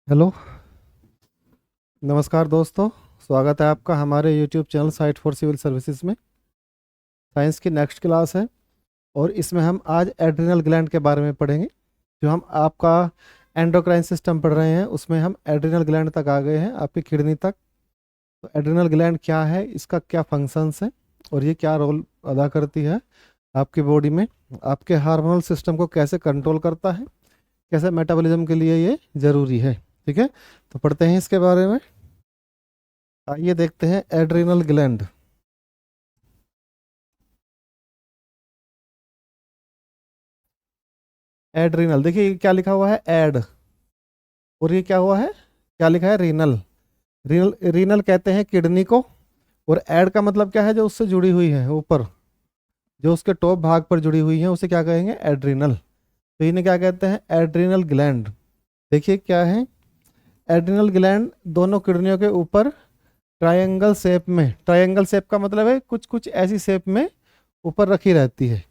Hello, नमस्कार दोस्तों। स्वागत है आपका हमारे YouTube channel site for civil services में। साइंस की नेक्स्ट क्लास है और इसमें हम आज एड्रिनल ग्लैंड के बारे में पढ़ेंगे। जो हम आपका एंडोक्राइन सिस्टम पढ़ रहे हैं उसमें हम एड्रिनल ग्लैंड तक आ गए हैं, आपकी किडनी तक। तो एड्रिनल ग्लैंड क्या है, इसका क्या फंक्शंस है और ये क्या रोल अदा करती है आपकी बॉडी में, आपके हार्मोनल सिस्टम को कैसे कंट्रोल करता है, कैसे मेटाबॉलिज्म के लिए ये ज़रूरी है। ठीक है, तो पढ़ते हैं इसके बारे में। आइए देखते हैं एड्रिनल ग्लैंड। एड्रिनल, देखिए ये क्या लिखा हुआ है, एड, और ये क्या हुआ है, क्या लिखा है, रीनल। रीनल रीनल कहते हैं किडनी को, और एड का मतलब क्या है, जो उससे जुड़ी हुई है ऊपर, जो उसके टॉप भाग पर जुड़ी हुई है उसे क्या कहेंगे, एड्रिनल। तो इन्हें क्या कहते हैं, एड्रिनल ग्लैंड। देखिए क्या है, एड्रिनल ग्लैंड दोनों किडनियों के ऊपर ट्रायंगल शेप में, ट्रायंगल शेप का मतलब है कुछ कुछ ऐसी शेप में ऊपर रखी रहती है,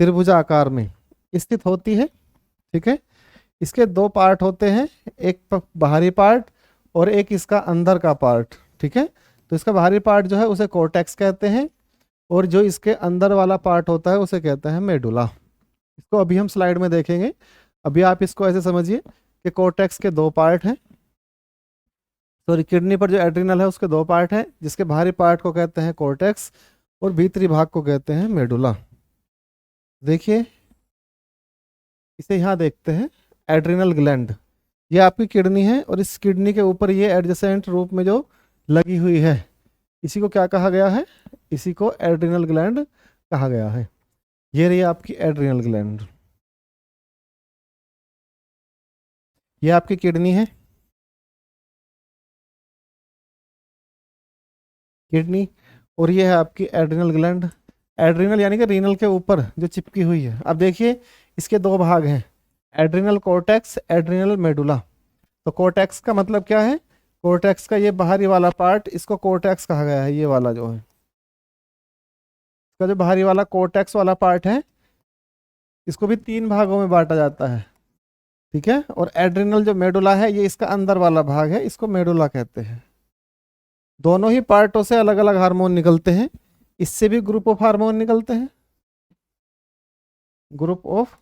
त्रिभुजा आकार में स्थित होती है। ठीक है, इसके दो पार्ट होते हैं, एक बाहरी पार्ट और एक इसका अंदर का पार्ट। ठीक है, तो इसका बाहरी पार्ट जो है उसे कोर्टेक्स कहते हैं, और जो इसके अंदर वाला पार्ट होता है उसे कहते हैं मेडुला। इसको अभी हम स्लाइड में देखेंगे। अभी आप इसको ऐसे समझिए कि कोर्टेक्स के दो पार्ट हैं, सॉरी किडनी पर जो एड्रिनल है उसके दो पार्ट हैं, जिसके बाहरी पार्ट को कहते हैं कोर्टेक्स और भीतरी भाग को कहते हैं मेडुला। देखिए इसे यहाँ देखते हैं, एड्रिनल ग्लैंड, ये आपकी किडनी है और इस किडनी के ऊपर ये एडजेसेंट रूप में जो लगी हुई है, इसी को क्या कहा गया है, इसी को एड्रिनल ग्लैंड कहा गया है। ये रही आपकी एड्रिनल ग्लैंड, ये आपकी किडनी है, किडनी, और ये है आपकी एड्रिनल ग्लैंड। एड्रिनल यानी कि रीनल के ऊपर जो चिपकी हुई है। अब देखिए इसके दो भाग हैं, एड्रिनल कोर्टेक्स, एड्रिनल मेडुला। तो कोर्टेक्स का मतलब क्या है, कोर्टेक्स का ये बाहरी वाला पार्ट, इसको कोर्टेक्स कहा गया है। ये वाला जो है, इसका जो बाहरी वाला कोर्टेक्स वाला पार्ट है, इसको भी तीन भागों में बांटा जाता है। ठीक है, और एड्रिनल जो मेडुला है, ये इसका अंदर वाला भाग है, इसको मेडुला कहते हैं। दोनों ही पार्टों से अलग अलग हार्मोन निकलते हैं, इससे भी ग्रुप ऑफ हार्मोन निकलते हैं, ग्रुप ऑफ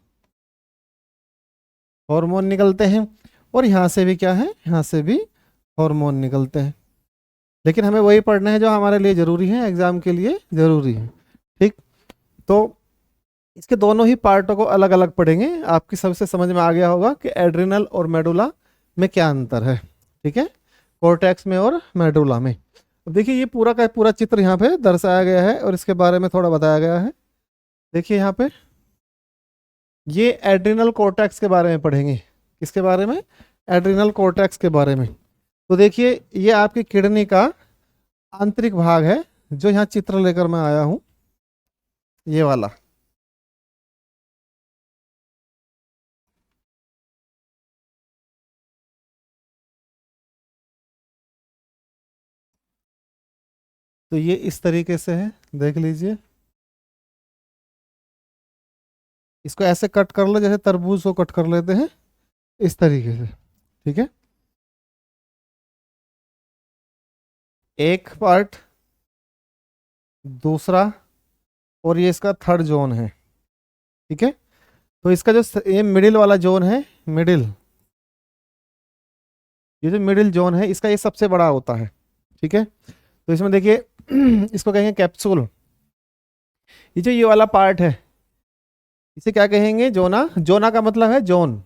हार्मोन निकलते हैं, और यहाँ से भी क्या है, यहाँ से भी हार्मोन निकलते हैं। लेकिन हमें वही पढ़ना है जो हमारे लिए जरूरी है, एग्जाम के लिए जरूरी है। ठीक, तो इसके दोनों ही पार्टों को अलग अलग पढ़ेंगे। आपकी सबसे समझ में आ गया होगा कि एड्रिनल और मेडुला में क्या अंतर है। ठीक है, कोर्टेक्स में और मेडुला में। अब देखिए ये पूरा का पूरा चित्र यहाँ पे दर्शाया गया है और इसके बारे में थोड़ा बताया गया है। देखिए यहाँ पे ये एड्रिनल कोर्टेक्स के बारे में पढ़ेंगे। किसके बारे में, एड्रिनल कोर्टेक्स के बारे में। तो देखिए ये आपकी किडनी का आंतरिक भाग है, जो यहाँ चित्र लेकर मैं आया हूँ, ये वाला। तो ये इस तरीके से है, देख लीजिए। इसको ऐसे कट कर लो जैसे तरबूज को कट कर लेते हैं, इस तरीके से। ठीक है, एक पार्ट, दूसरा, और ये इसका थर्ड जोन है। ठीक है, तो इसका जो ये मिडिल वाला जोन है, मिडिल, ये जो मिडिल जोन है इसका ये सबसे बड़ा होता है। ठीक है, तो इसमें देखिए इसको कहेंगे कैप्सूल। ये जो ये वाला पार्ट है इसे क्या कहेंगे, जोना। जोना का मतलब है जोन,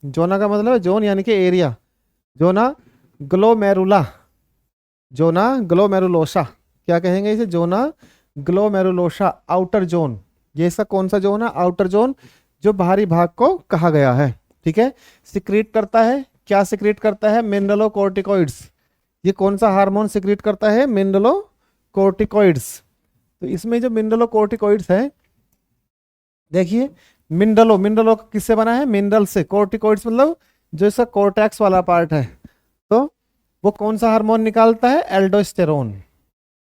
जोना का मतलब है जोन यानी कि एरिया। जोना ग्लोमेरुला, जोना ग्लोमेरुलोसा, क्या कहेंगे इसे, जोना ग्लोमेरुलोसा, आउटर जोन। ये इसका कौन सा जोन है, आउटर जोन, जो बाहरी भाग को कहा गया है। ठीक है, सिक्रीट करता है, क्या सिक्रीट करता है, मिनरलोकॉर्टिकॉइड्स। ये कौन सा हार्मोन सिक्रीट करता है, मिनरलोकॉर्टिकॉइड्स। तो इसमें जो मिनरलोकॉर्टिकॉइड्स है, देखिए मिनरलो, मिनरलो किससे बना है, मिनरल से। कॉर्टिकॉइड्स मतलब जो इसका कोर्टेक्स वाला पार्ट है, तो वो कौन सा हार्मोन निकालता है, एल्डोस्टेरोन।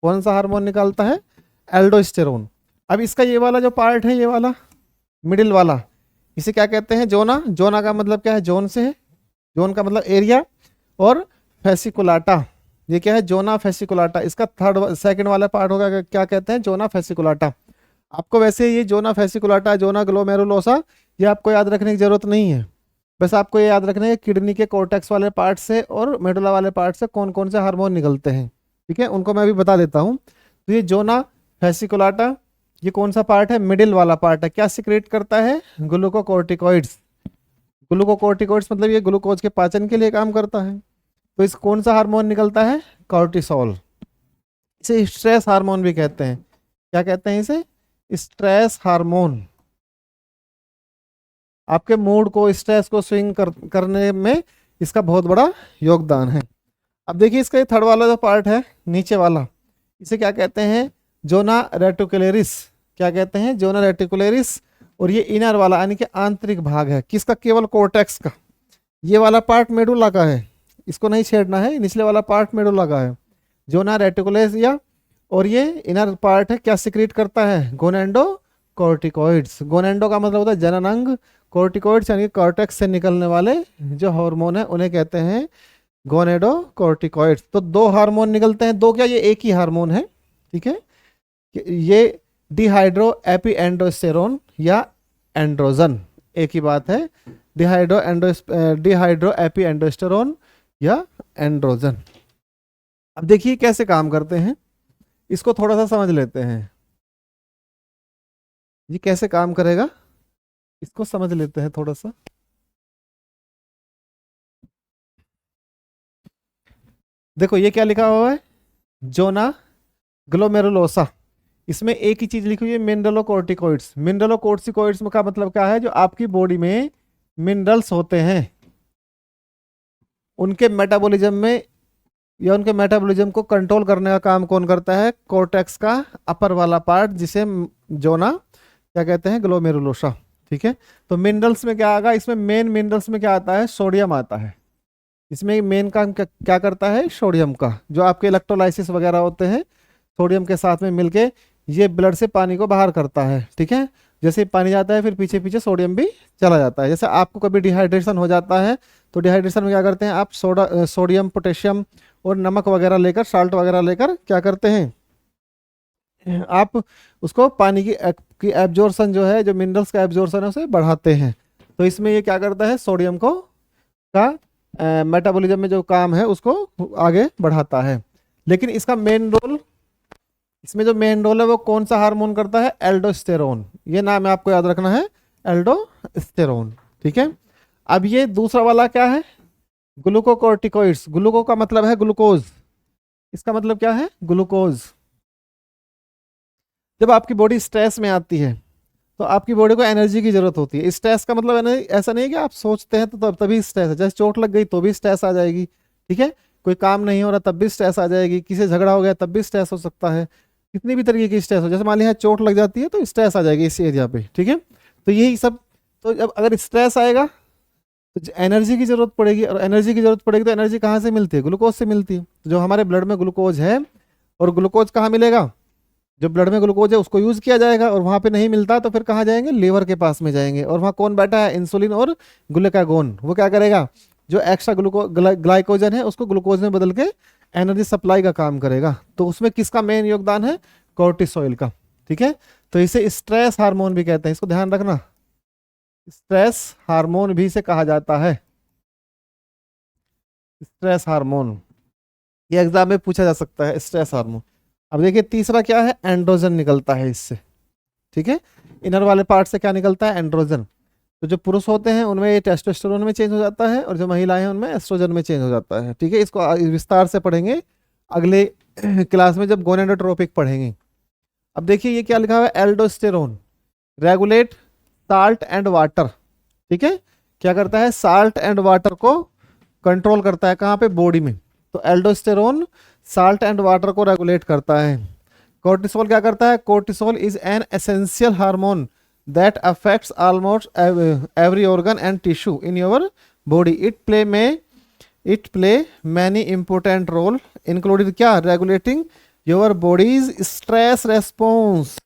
कौन सा हार्मोन निकालता है, एल्डोस्टेरोन। अब इसका ये वाला जो पार्ट है, ये वाला मिडिल वाला, इसे क्या कहते हैं, जोना। जोना का मतलब क्या है, जोन से है, जोन का मतलब एरिया। और फेसिकुलाटा। ये क्या है? जोना फेसिकुलाटा। इसका सेकंड वाला पार्ट होगा, क्या कहते हैं? जोना फेसिकुलाटा। आपको वैसे ये जोना फेसिकुलाटा, जोना ग्लोमेरुलोसा, ये आपको याद रखने की जरूरत नहीं है। बस आपको ये याद रखना है किडनी के कोर्टेक्स वाले पार्ट से और मेडुला वाले पार्ट से कौन कौन से हार्मोन निकलते हैं। ठीक है, उनको मैं अभी बता देता हूँ। तो ये जोना फेसिकुलाटा, ये कौन सा पार्ट है? मिडिल वाला पार्ट है। क्या सिक्रेट करता है? ग्लूकोकोर्टिकॉइड्स। ग्लूकोकोर्टिकॉइड्स मतलब ये ग्लूकोज के पाचन के लिए काम करता है। तो इस कौन सा हार्मोन निकलता है? कॉर्टिसोल। इसे स्ट्रेस हार्मोन भी कहते हैं। क्या कहते हैं इसे? Stress hormone. आपके मूड को, स्ट्रेस को स्विंग करने में इसका बहुत बड़ा योगदान है। अब देखिए इसका ये थर्ड वाला जो पार्ट है नीचे वाला, इसे क्या कहते हैं? Zona reticularis. क्या कहते हैं? Zona reticularis. और ये इनर वाला यानी कि आंतरिक भाग है किसका? केवल कोर्टेक्स का। ये वाला पार्ट मेडुला का है, इसको नहीं छेड़ना है। निचले वाला पार्ट मेडुला का है, जोना रेटिकुलरिस। या और ये इनर पार्ट है, क्या सिक्रीट करता है? गोनेंडो कॉर्टिकॉइड्स। गोनेंडो का मतलब होता है जनन अंग, कॉर्टिकॉइड्स यानी कॉर्टेक्स से निकलने वाले जो हार्मोन है उन्हें कहते हैं गोनेडो कॉर्टिकॉइड्स। तो दो हार्मोन निकलते हैं, दो क्या, ये एक ही हार्मोन है। ठीक है, ये डिहाइड्रो एपी एंडोस्टेरोन या एंड्रोजन, एक ही बात है। डिहाइड्रो एपी एंडोस्टेरोन या एंड्रोजन। अब देखिए कैसे काम करते हैं, इसको थोड़ा सा समझ लेते हैं। ये कैसे काम करेगा इसको समझ लेते हैं थोड़ा सा। देखो ये क्या लिखा हुआ है? Zona glomerulosa. इसमें एक ही चीज लिखी हुई है, मिनरलोकोर्टिकॉइड्स। मिनरलोकोर्टिकॉइड्स का मतलब क्या है? जो आपकी बॉडी में मिनरल्स होते हैं उनके मेटाबॉलिज्म में या उनके मेटाबॉलिज्म को कंट्रोल करने का काम कौन करता है? कोर्टेक्स का अपर वाला पार्ट, जिसे जोना क्या कहते हैं? ग्लोमेरुलोसा। ठीक है, तो मिनरल्स में क्या आएगा? इसमें मेन मिनरल्स में क्या आता है? सोडियम आता है। इसमें मेन काम क्या करता है? सोडियम का। जो आपके इलेक्ट्रोलाइसिस वगैरह होते हैं, सोडियम के साथ में मिलके ये ब्लड से पानी को बाहर करता है। ठीक है, जैसे पानी जाता है फिर पीछे पीछे सोडियम भी चला जाता है। जैसे आपको कभी डिहाइड्रेशन हो जाता है तो डिहाइड्रेशन में क्या करते हैं आप? सोडियम, पोटेशियम और नमक वगैरह लेकर, साल्ट वगैरह लेकर क्या करते हैं आप? उसको पानी की एब्जॉर्प्शन जो है, जो मिनरल्स का एब्जॉर्प्शन है, उसे बढ़ाते हैं। तो इसमें ये क्या करता है? सोडियम को का मेटाबॉलिज्म में जो काम है उसको आगे बढ़ाता है। लेकिन इसका मेन रोल, इसमें जो मेन रोल है वो कौन सा हार्मोन करता है? एल्डोस्टेरोन। ये नाम है आपको याद रखना है, एल्डोस्टेरोन। ठीक है, अब ये दूसरा वाला क्या है? ग्लूकोकोर्टिकॉइड्स। ग्लूको का मतलब है ग्लूकोज। इसका मतलब क्या है? ग्लूकोज। जब आपकी बॉडी स्ट्रेस में आती है तो आपकी बॉडी को एनर्जी की जरूरत होती है। स्ट्रेस का मतलब ऐसा नहीं है कि आप सोचते हैं तो तभी स्ट्रेस है। जैसे चोट लग गई तो भी स्ट्रेस आ जाएगी। ठीक है, कोई काम नहीं हो रहा तब भी स्ट्रेस आ जाएगी, किसी से झगड़ा हो गया तब भी स्ट्रेस हो सकता है। कितनी भी तरीके की स्ट्रेस हो, जैसे मान लिया चोट लग जाती है तो स्ट्रेस आ जाएगी इस एरिया पे। ठीक है, तो यही सब। तो जब अगर स्ट्रेस आएगा तो एनर्जी की जरूरत पड़ेगी, और एनर्जी की जरूरत पड़ेगी तो एनर्जी कहाँ से मिलती है? ग्लूकोज से मिलती है। तो जो हमारे ब्लड में ग्लूकोज है, और ग्लूकोज कहाँ मिलेगा? जो ब्लड में ग्लूकोज है उसको यूज किया जाएगा, और वहां पे नहीं मिलता तो फिर कहाँ जाएंगे? लीवर के पास में जाएंगे। और वहां कौन बैठा है? इंसुलिन और ग्लूकागोन। वो क्या करेगा? जो एक्स्ट्रा ग्लाइकोजन है उसको ग्लूकोज में बदल के एनर्जी सप्लाई का काम करेगा। तो उसमें किसका मेन योगदान है? कोर्टिसोल का। ठीक है, तो इसे स्ट्रेस हार्मोन भी कहते हैं, इसको ध्यान रखना। स्ट्रेस हार्मोन भी इसे कहा जाता है, स्ट्रेस हार्मोन। ये एग्जाम में पूछा जा सकता है, स्ट्रेस हार्मोन। अब देखिए तीसरा क्या है? एंड्रोजन निकलता है इससे। ठीक है, इनर वाले पार्ट से क्या निकलता है? एंड्रोजन। तो जो पुरुष होते हैं उनमें ये टेस्टोस्टेरोन में चेंज हो जाता है, और जो महिलाएं हैं उनमें एस्ट्रोजन में चेंज हो जाता है। ठीक है, इसको विस्तार से पढ़ेंगे अगले क्लास में जब गोनेडोट्रोपिक पढ़ेंगे। अब देखिए ये क्या लिखा हुआ है? Aldosterone regulate salt and water. ठीक है, क्या करता है? साल्ट एंड वाटर को कंट्रोल करता है। कहाँ पे? बॉडी में। तो एल्डोस्टेरोन साल्ट एंड वाटर को रेगुलेट करता है। कोर्टिसोल क्या करता है? Cortisol is an essential hormone that affects almost every organ and tissue in your body. It play many important role including क्या? Regulating your body's stress response.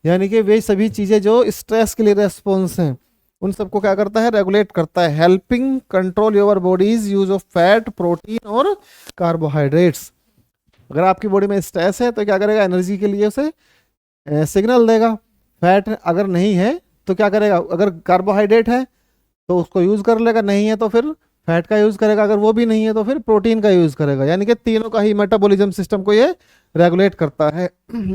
यानी कि वे सभी चीजें जो स्ट्रेस के लिए रेस्पॉन्स हैं उन सबको क्या करता है, रेगुलेट करता है, helping control your bodies use of fat, protein और कार्बोहाइड्रेट्स। अगर आपकी बॉडी में स्ट्रेस है तो क्या करेगा, एनर्जी के लिए उसे सिग्नल देगा। फैट अगर नहीं है तो क्या करेगा, अगर कार्बोहाइड्रेट है तो उसको यूज कर लेगा, नहीं है तो फिर फैट का यूज करेगा, अगर वो भी नहीं है तो फिर प्रोटीन का यूज करेगा। यानी कि तीनों का ही मेटाबॉलिज्म सिस्टम को ये रेगुलेट करता है।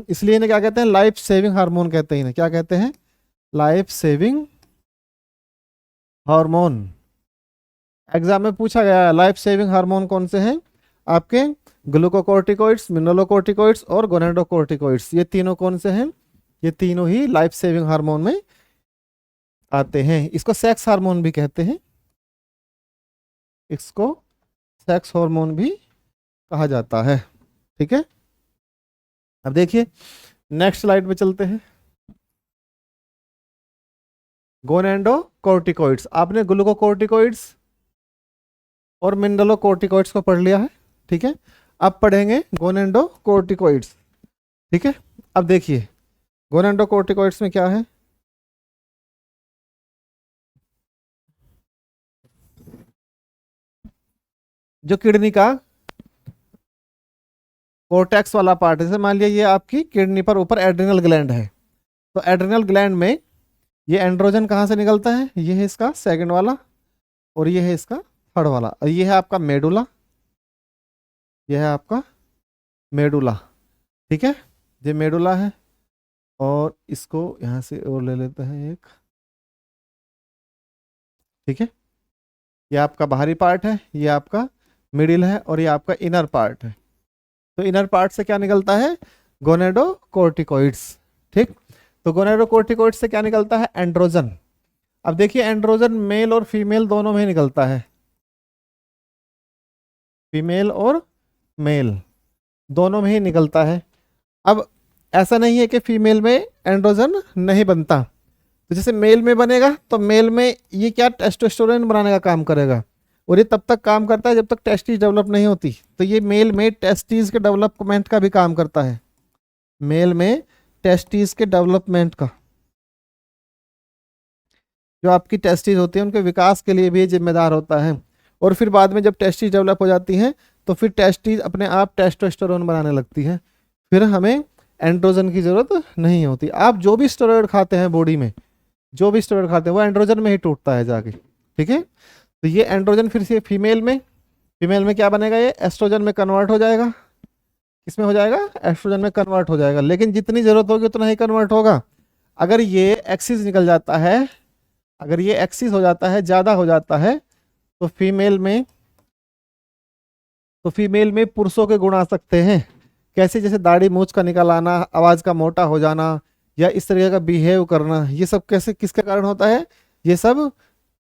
इसलिए इन्हें क्या कहते हैं, लाइफ सेविंग हार्मोन कहते हैं। इन्हें क्या कहते हैं, लाइफ सेविंग हार्मोन। एग्जाम में पूछा गया है लाइफ सेविंग हार्मोन कौन से हैं आपके, ग्लूकोकोर्टिकोइड्स, मिनरलोकोर्टिकोइड्स और गोनेडोकोर्टिकोइड्स। ये तीनों कौन से हैं, ये तीनों ही लाइफ सेविंग हार्मोन में आते हैं। इसको सेक्स हार्मोन भी कहते हैं, इसको सेक्स हार्मोन भी कहा जाता है। ठीक है, अब देखिए नेक्स्ट स्लाइड पे चलते हैं। गोनेडोकोर्टिकोइड्स, आपने ग्लूकोकोर्टिकोइड्स और मिनरलोकोर्टिकोइड्स को पढ़ लिया है। ठीक है, अब पढ़ेंगे गोनेडोकोर्टिकोइड्स। ठीक है, अब देखिए गोनेडोकोर्टिकोइड्स में क्या है, जो किडनी का कोर्टेक्स वाला पार्ट है, जैसे मान लिया ये आपकी किडनी पर ऊपर एड्रिनल ग्लैंड है, तो एड्रिनल ग्लैंड में ये एंड्रोजन कहाँ से निकलता है, ये है इसका सेकंड वाला और ये है इसका थर्ड वाला, और ये है आपका मेडुला, ये है आपका मेडुला। ठीक है, ये मेडुला है और इसको यहाँ से और ले लेते हैं एक। ठीक है, ये आपका बाहरी पार्ट है, ये आपका मिडिल है और ये आपका इनर पार्ट है। तो इनर पार्ट से क्या निकलता है, गोनेडोकोर्टिकोइड्स। ठीक, तो गोनेडोकोर्टिकोइड्स से क्या निकलता है, एंड्रोजन। अब देखिए एंड्रोजन मेल और फीमेल दोनों में ही निकलता है, फीमेल और मेल दोनों में ही निकलता है। अब ऐसा नहीं है कि फीमेल में एंड्रोजन नहीं बनता, तो जैसे मेल में बनेगा तो मेल में ये क्या टेस्टोस्टेरोन बनाने का काम करेगा, और ये तब तक काम करता है जब तक टेस्टिस डेवलप नहीं होती। तो ये मेल में टेस्टिस के डेवलपमेंट का भी काम करता है, मेल में टेस्टिस के डेवलपमेंट का, जो आपकी टेस्टिस होती है उनके विकास के लिए भी जिम्मेदार होता है। और फिर बाद में जब टेस्टिस डेवलप हो जाती हैं तो फिर टेस्टिस अपने आप टेस्टोस्टेरोन बनाने लगती है, फिर हमें एंड्रोजन की जरूरत नहीं होती। आप जो भी स्टेरॉयड खाते हैं बॉडी में, जो भी स्टेरॉयड खाते हैं वो एंड्रोजन में ही टूटता है जाके। ठीक है, तो ये एंड्रोजन फिर से फीमेल में क्या बनेगा, ये एस्ट्रोजन में कन्वर्ट हो जाएगा। किसमें हो जाएगा, एस्ट्रोजन में कन्वर्ट हो जाएगा, लेकिन जितनी जरूरत होगी उतना ही कन्वर्ट होगा। अगर ये एक्सिस निकल जाता है, अगर ये एक्सिस हो जाता है, ज़्यादा हो जाता है, तो फीमेल में पुरुषों के गुण आ सकते हैं। कैसे, जैसे दाढ़ी मूंछ का निकल आना, आवाज़ का मोटा हो जाना, या इस तरीके का बिहेव करना। ये सब कैसे, किसके कारण होता है, ये सब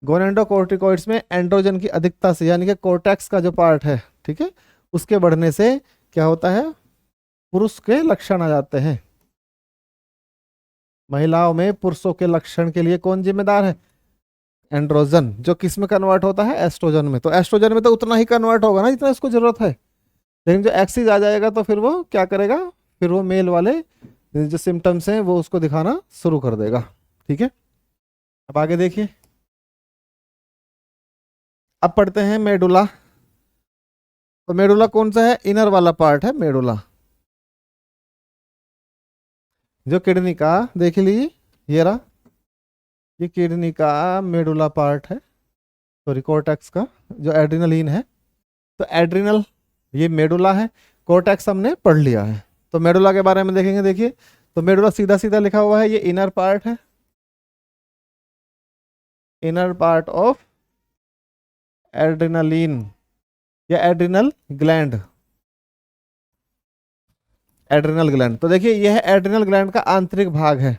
गोनेडोकोर्टिकोइड्स में एंड्रोजन की अधिकता से, यानी कि कोर्टेक्स का जो पार्ट है, ठीक है, उसके बढ़ने से क्या होता है, पुरुष के लक्षण आ जाते हैं। महिलाओं में पुरुषों के लक्षण के लिए कौन जिम्मेदार है, एंड्रोजन, जो किस में कन्वर्ट होता है, एस्ट्रोजन में। तो एस्ट्रोजन में तो उतना ही कन्वर्ट होगा ना जितना इसको जरूरत है, लेकिन जो एक्सिस आ जाएगा तो फिर वो क्या करेगा, फिर वो मेल वाले जो सिम्टम्स हैं वो उसको दिखाना शुरू कर देगा। ठीक है, अब आगे देखिए, अब पढ़ते हैं मेडुला। तो मेडुला कौन सा है, इनर वाला पार्ट है मेडुला, जो किडनी का, देख लीजिए ये रहा, ये किडनी का मेडुला पार्ट है, सॉरी कोर्टेक्स का, जो एड्रिनलिन है। तो एड्रिनल ये मेडुला है, कोर्टेक्स हमने पढ़ लिया है। तो मेडुला के बारे में देखेंगे, देखिए तो मेडुला सीधा सीधा लिखा हुआ है, ये इनर पार्ट है, इनर पार्ट ऑफ एड्रिनलिन या एड्रिनल ग्लैंड, एड्रिनल ग्लैंड। तो देखिए यह एड्रिनल ग्लैंड का आंतरिक भाग है,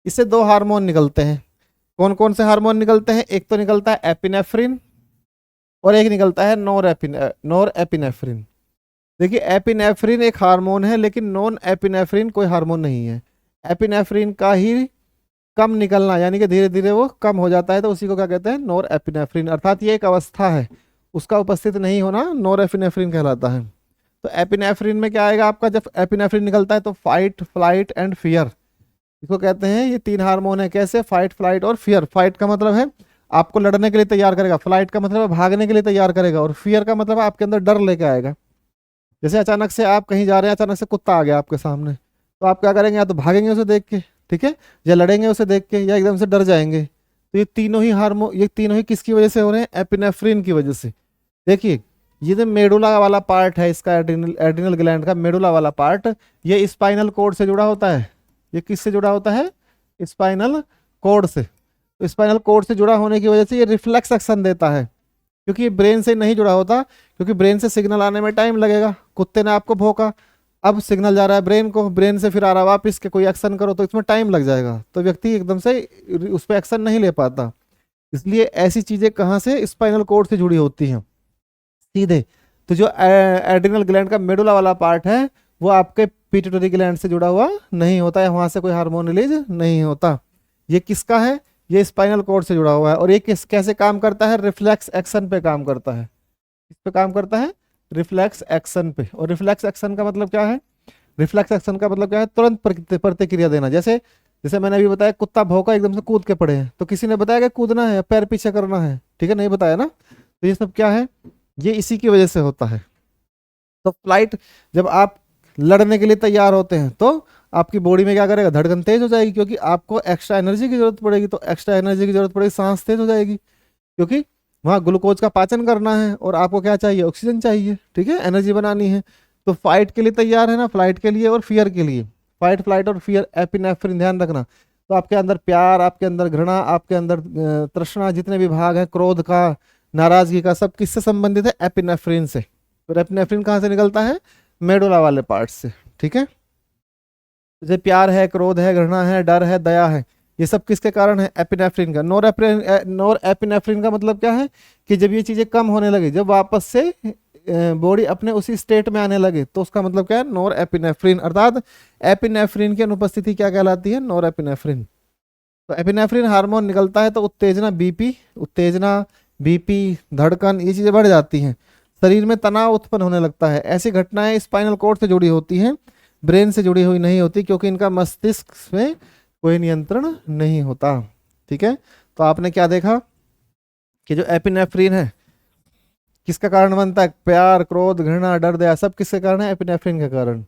इससे दो हार्मोन निकलते हैं। कौन कौन से हार्मोन निकलते हैं, एक तो निकलता है एपिनेफ्रिन और एक निकलता है नॉर एपिनेफ्रिन। देखिए एपिनेफ्रिन एक हार्मोन है, लेकिन नॉन एपिनेफ्रिन कोई हार्मोन नहीं है। एपिनेफ्रिन का ही कम निकलना, यानी कि धीरे धीरे वो कम हो जाता है, तो उसी को क्या कहते हैं, नॉर एपिनेफ्रिन। अर्थात ये एक अवस्था है, उसका उपस्थित नहीं होना नॉर एपिनेफ्रिन कहलाता है। तो एपिनेफ्रिन में क्या आएगा आपका, जब एपिनेफ्रिन निकलता है तो फाइट, फ्लाइट एंड फियर, इसको कहते हैं, ये 3 हार्मोन है। कैसे? फाइट, फ्लाइट और फियर। फाइट का मतलब है आपको लड़ने के लिए तैयार करेगा, फ्लाइट का मतलब है भागने के लिए तैयार करेगा, और फियर का मतलब है आपके अंदर डर लेके आएगा। जैसे अचानक से आप कहीं जा रहे हैं, अचानक से कुत्ता आ गया आपके सामने, तो आप क्या करेंगे? या तो भागेंगे उसे देख के, ठीक है, या लड़ेंगे उसे देख के, या एकदम से डर जाएंगे। तो ये तीनों ही किसकी वजह से हो रहे हैं? एपिनेफ्रिन की वजह से। देखिए, ये जो मेडुला वाला पार्ट है इसका, एड्रिनल ग्लैंड का मेडुला वाला पार्ट, ये स्पाइनल कोड से जुड़ा होता है। ये किससे जुड़ा होता है? स्पाइनल कोड से। तो स्पाइनल कोड से जुड़ा होने की वजह से ये रिफ्लेक्स एक्शन देता है, क्योंकि ये ब्रेन से नहीं जुड़ा होता, क्योंकि ब्रेन से सिग्नल आने में टाइम लगेगा। कुत्ते ने आपको भौंका, अब सिग्नल जा रहा है ब्रेन को, ब्रेन से फिर आ रहा है वापिस के कोई एक्शन करो, तो इसमें टाइम लग जाएगा, तो व्यक्ति एकदम से उस पर एक्शन नहीं ले पाता। इसलिए ऐसी चीजें कहाँ से? स्पाइनल कोड से जुड़ी होती हैं सीधे। तो जो एड्रिनल ग्लैंड का मेडुला वाला पार्ट है, वो आपके पिट्यूटरी ग्लैंड से जुड़ा हुआ नहीं होता है, वहां से कोई हार्मोन रिलीज नहीं होता। ये किसका है? ये स्पाइनल कोड से जुड़ा हुआ है। और ये कैसे काम करता है? रिफ्लेक्स एक्शन पे काम करता है। किस पे काम करता है? रिफ्लेक्स एक्शन पे। और रिफ्लेक्स एक्शन का मतलब क्या है? रिफ्लेक्स एक्शन का मतलब क्या है? तुरंत प्रतिक्रिया देना। जैसे जैसे मैंने अभी बताया, कुत्ता भौंका, एकदम से कूद के पड़े हैं, तो किसी ने बताया कि कूदना है, पैर पीछे करना है, ठीक है, नहीं बताया ना। तो ये सब क्या है? ये इसी की वजह से होता है। तो फ्लाइट, जब आप लड़ने के लिए तैयार होते हैं, तो आपकी बॉडी में क्या करेगा? धड़कन तेज हो जाएगी, क्योंकि आपको एक्स्ट्रा एनर्जी की जरूरत पड़ेगी। तो एक्स्ट्रा एनर्जी की जरूरत पड़ेगी, सांस तेज हो जाएगी, क्योंकि वहाँ ग्लूकोज का पाचन करना है, और आपको क्या चाहिए? ऑक्सीजन चाहिए, ठीक है, एनर्जी बनानी है। तो फाइट के लिए तैयार है ना, फ्लाइट के लिए और फियर के लिए। फाइट, फ्लाइट और फियर, एपिनेफ्रिन, ध्यान रखना। तो आपके अंदर प्यार, आपके अंदर घृणा, आपके अंदर तृष्णा, जितने भी भाग हैं, क्रोध का, नाराजगी का, सब किससे संबंधित है? एपिनेफ्रिन से। तो एपिनेफ्रिन कहाँ से निकलता है? मेडुला वाले पार्ट से, ठीक है। जैसे प्यार है, क्रोध है, घृणा है, डर है, दया है, ये सब किसके कारण है? एपिनेफ्रिन का। नोर एपिनेफ्रिन का मतलब क्या है? कि जब ये चीजें कम होने लगे, जब वापस से बॉडी अपने उसी स्टेट में आने लगे, तो उसका मतलब क्या है? नोर एपिनेफ्रिन। अर्थात एपिनेफ्रिन की अनुपस्थिति क्या कहलाती है? नोर एपिनेफ्रिन। तो एपिनेफ्रिन हार्मोन निकलता है तो उत्तेजना बीपी, धड़कन, ये चीजें बढ़ जाती हैं, शरीर में तनाव उत्पन्न होने लगता है। ऐसी घटनाएं स्पाइनल कोड से जुड़ी होती हैं, ब्रेन से जुड़ी हुई नहीं होती, क्योंकि इनका मस्तिष्क में कोई नियंत्रण नहीं होता, ठीक है। तो आपने क्या देखा कि जो एपिनेफ्रिन है किसका कारण बनता है? प्यार, क्रोध, घृणा, डर, दया, सब किसके कारण है? एपिनेफ्रिन के कारण।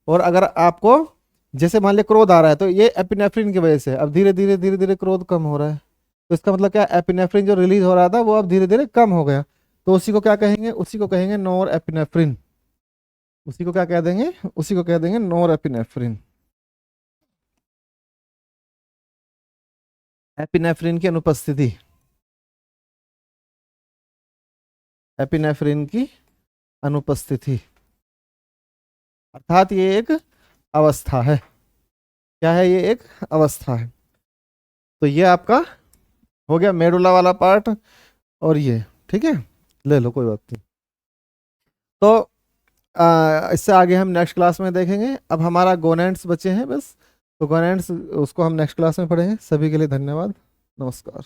और अगर आपको, जैसे मान लिया क्रोध आ रहा है, तो ये एपिनेफ्रिन की वजह से अब धीरे धीरे क्रोध कम हो रहा है। तो इसका मतलब क्या? एपिनेफ्रिन जो रिलीज हो रहा था, वो अब धीरे धीरे कम हो गया। तो उसी को क्या कहेंगे? उसी को कहेंगे नोर एपिनेफ्रिन। उसी को क्या कह देंगे? उसी को कह देंगे नोर एपिनेफ्रिन। एपिनेफ्रिन की अनुपस्थिति, एपिनेफ्रिन की अनुपस्थिति, अर्थात ये एक अवस्था है। क्या है? ये एक अवस्था है। तो ये आपका हो गया मेडुला वाला पार्ट, और ये, ठीक है, ले लो, कोई बात नहीं। तो इससे आगे हम नेक्स्ट क्लास में देखेंगे। अब हमारा गोनेड्स बचे हैं बस, तो गोनेड्स उसको हम नेक्स्ट क्लास में पढ़ेंगे। सभी के लिए धन्यवाद, नमस्कार।